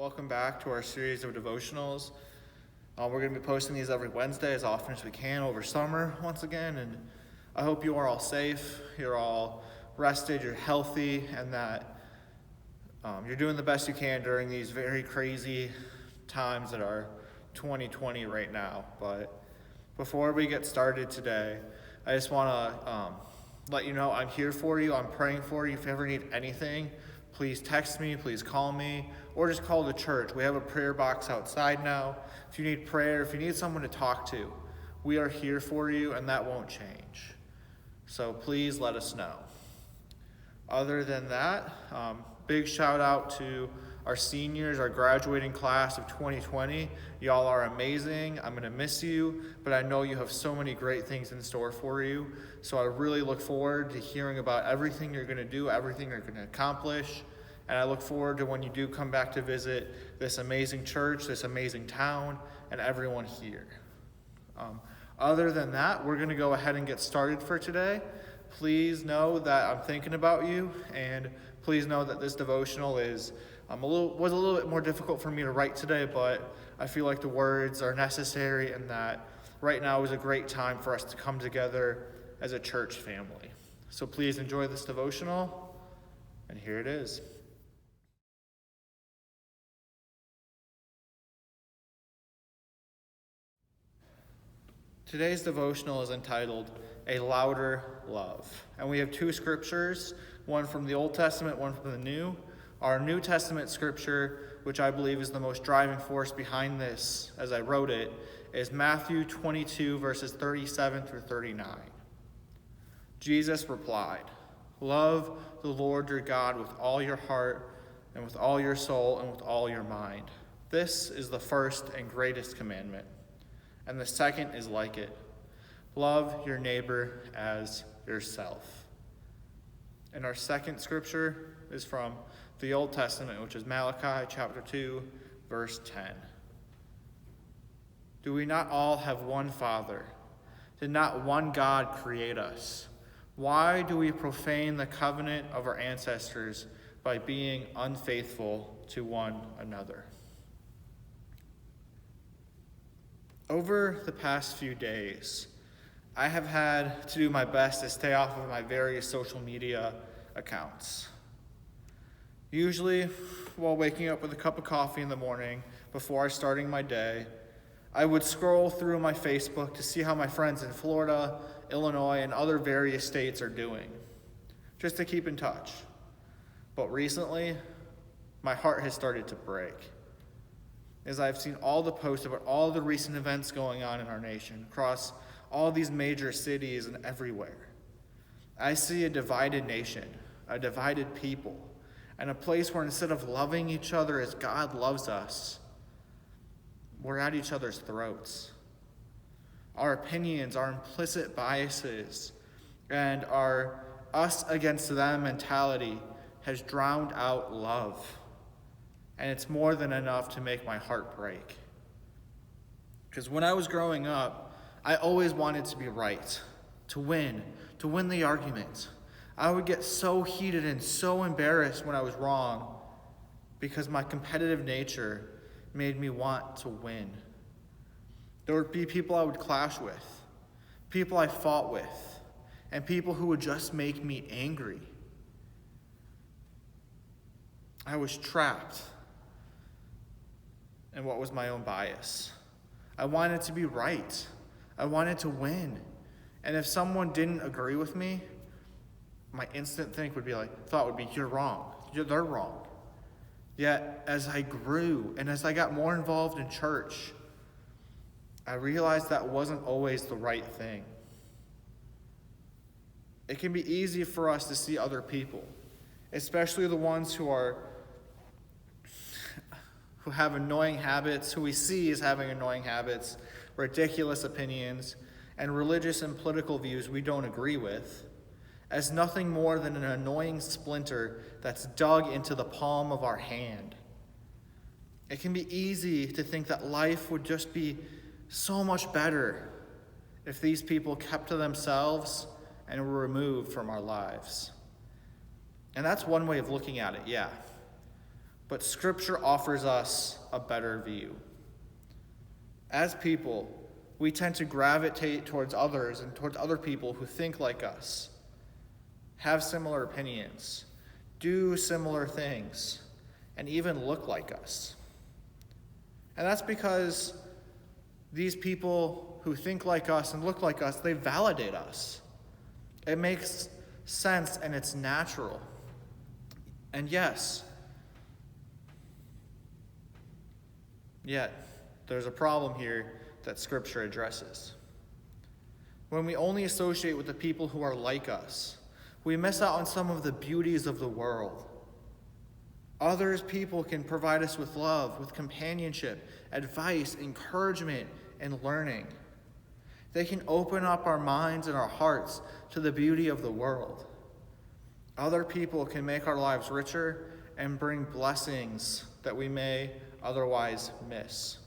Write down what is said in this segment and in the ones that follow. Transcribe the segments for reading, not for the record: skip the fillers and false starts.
Welcome back to our series of devotionals. We're going to be posting these every Wednesday as often as we can over summer once again, and I hope you are all safe, you're all rested, you're healthy, and that you're doing the best you can during these very crazy times that are 2020 right now. But before we get started today, I just want to let you know I'm here for you, I'm praying for you. If you ever need anything, please text me, please call me, or just call the church. We have a prayer box outside now. If you need prayer, if you need someone to talk to, we are here for you, and that won't change. So please let us know. Other than that, big shout out to our seniors, our graduating class of 2020. Y'all are amazing. I'm going to miss you, but I know you have so many great things in store for you. So I really look forward to hearing about everything you're going to do, everything you're going to accomplish. And I look forward to when you do come back to visit this amazing church, this amazing town, and everyone here. Other than that, we're going to go ahead and get started for today. Please know that I'm thinking about you, and please know that this devotional was a little bit more difficult for me to write today, but I feel like the words are necessary and that right now is a great time for us to come together as a church family. So please enjoy this devotional, and here it is. Today's devotional is entitled, A Louder Love. And we have two scriptures, one from the Old Testament, one from the New. Our New Testament scripture, which I believe is the most driving force behind this as I wrote it, is Matthew 22, verses 37 through 39. Jesus replied, Love the Lord your God with all your heart and with all your soul and with all your mind. This is the first and greatest commandment. And the second is like it. Love your neighbor as yourself. And our second scripture is from the Old Testament, which is Malachi chapter 2, verse 10. Do we not all have one Father? Did not one God create us? Why do we profane the covenant of our ancestors by being unfaithful to one another? Over the past few days, I have had to do my best to stay off of my various social media accounts. Usually, while waking up with a cup of coffee in the morning before starting my day, I would scroll through my Facebook to see how my friends in Florida, Illinois, and other various states are doing, just to keep in touch. But recently, my heart has started to break, as I've seen all the posts about all the recent events going on in our nation, across all these major cities and everywhere. I see a divided nation, a divided people, and a place where instead of loving each other as God loves us, we're at each other's throats. Our opinions, our implicit biases, and our us against them mentality has drowned out love. And it's more than enough to make my heart break. Because when I was growing up, I always wanted to be right, to win the argument. I would get so heated and so embarrassed when I was wrong because my competitive nature made me want to win. There would be people I would clash with, people I fought with, and people who would just make me angry. I was trapped and what was my own bias. I wanted to be right. I wanted to win. And if someone didn't agree with me, my instant thought would be, you're wrong. They're wrong. Yet, as I grew and as I got more involved in church, I realized that wasn't always the right thing. It can be easy for us to see other people, especially the ones who have annoying habits, who we see as having annoying habits, ridiculous opinions, and religious and political views we don't agree with, as nothing more than an annoying splinter that's dug into the palm of our hand. It can be easy to think that life would just be so much better if these people kept to themselves and were removed from our lives. And that's one way of looking at it, yeah. but Scripture offers us a better view. As people, we tend to gravitate towards others and towards other people who think like us, have similar opinions, do similar things, and even look like us. And that's because these people who think like us and look like us, they validate us. It makes sense and it's natural. And yes, yet there's a problem here that Scripture addresses. When we only associate with the people who are like us, we miss out on some of the beauties of the world. Others people can provide us with love, with companionship, advice, encouragement, and learning. They can open up our minds and our hearts to the beauty of the world. Other people can make our lives richer and bring blessings that we may otherwise miss.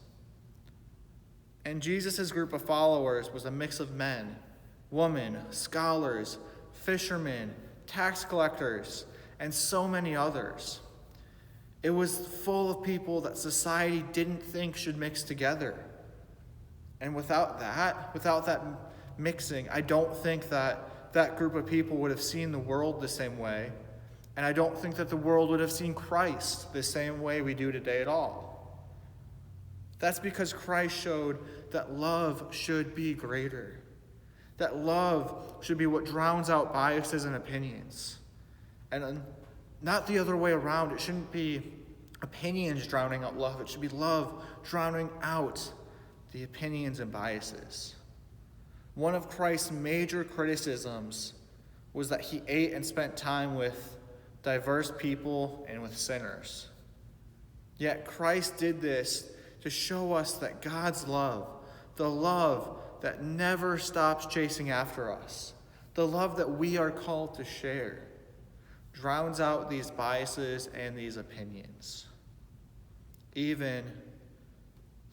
And Jesus' group of followers was a mix of men, women, scholars, fishermen, tax collectors, and so many others. It was full of people that society didn't think should mix together. And without that mixing, I don't think that group of people would have seen the world the same way. And I don't think that the world would have seen Christ the same way we do today at all. That's because Christ showed that love should be greater. That love should be what drowns out biases and opinions. And not the other way around. It shouldn't be opinions drowning out love. It should be love drowning out the opinions and biases. One of Christ's major criticisms was that he ate and spent time with diverse people and with sinners. Yet Christ did this to show us that God's love, the love that never stops chasing after us, the love that we are called to share, drowns out these biases and these opinions, even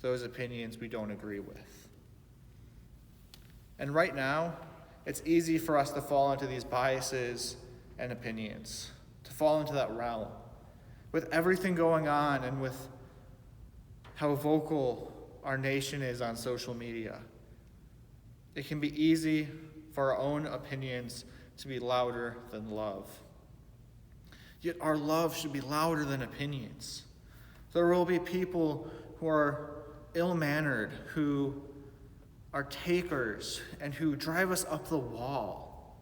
those opinions we don't agree with. And right now, it's easy for us to fall into these biases and opinions, to fall into that realm. With everything going on and with how vocal our nation is on social media, it can be easy for our own opinions to be louder than love. Yet our love should be louder than opinions. There will be people who are ill-mannered, who are takers, and who drive us up the wall.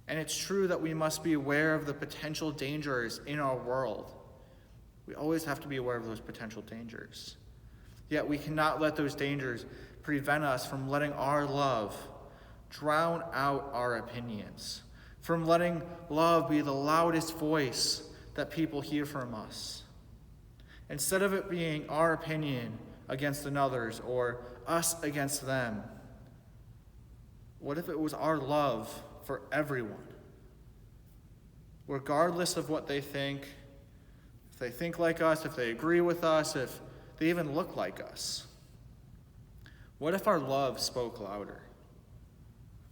And it's true that we must be aware of the potential dangers in our world. We always have to be aware of those potential dangers. Yet we cannot let those dangers prevent us from letting our love drown out our opinions, from letting love be the loudest voice that people hear from us. Instead of it being our opinion against another's or us against them, what if it was our love for everyone? Regardless of what they think, if they think like us, if they agree with us, if they even look like us. What if our love spoke louder?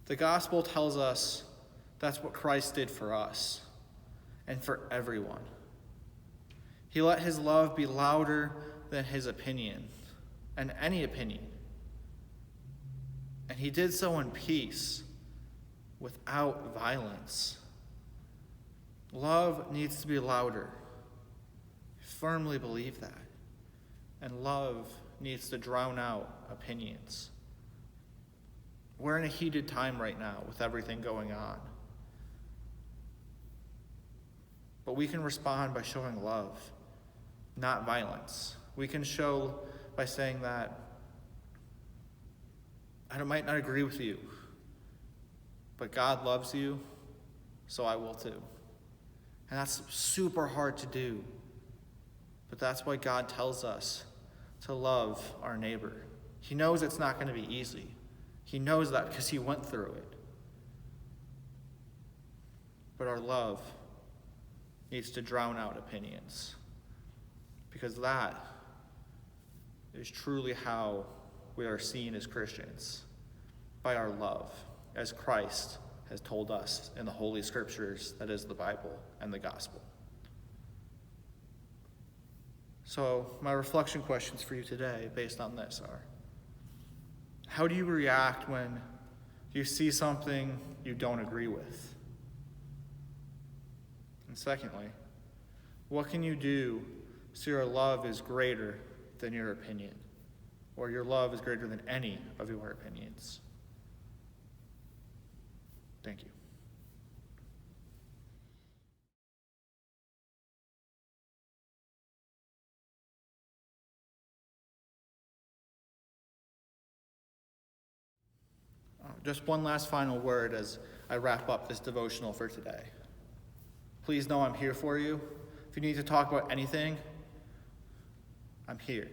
The gospel tells us that's what Christ did for us and for everyone. He let his love be louder than his opinion and any opinion. And he did so in peace, without violence. Love needs to be louder. I firmly believe that. And love needs to drown out opinions. We're in a heated time right now with everything going on. But we can respond by showing love, not violence. We can show by saying that I might not agree with you, but God loves you, so I will too. And that's super hard to do. But that's why God tells us to love our neighbor. He knows it's not going to be easy. He knows that because he went through it. But our love needs to drown out opinions, because that is truly how we are seen as Christians, by our love, as Christ has told us in the Holy Scriptures, that is the Bible and the Gospel. So my reflection questions for you today based on this are, how do you react when you see something you don't agree with? And secondly, what can you do so your love is greater than your opinion, or your love is greater than any of your opinions? Thank you. Just one last final word as I wrap up this devotional for today. Please know I'm here for you. If you need to talk about anything, I'm here.